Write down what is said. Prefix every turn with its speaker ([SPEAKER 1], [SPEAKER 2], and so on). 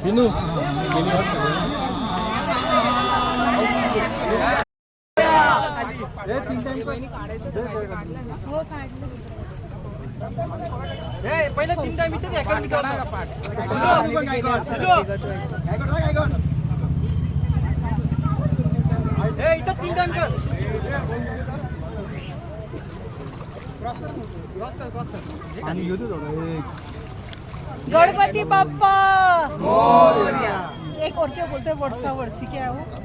[SPEAKER 1] Pinu.
[SPEAKER 2] पहिला 3 time इथेच इथं 3 टाइम कर.
[SPEAKER 3] गणपती बाप्पा एक और क्या बोलते हैं वर्षा वर्षी क्या है वो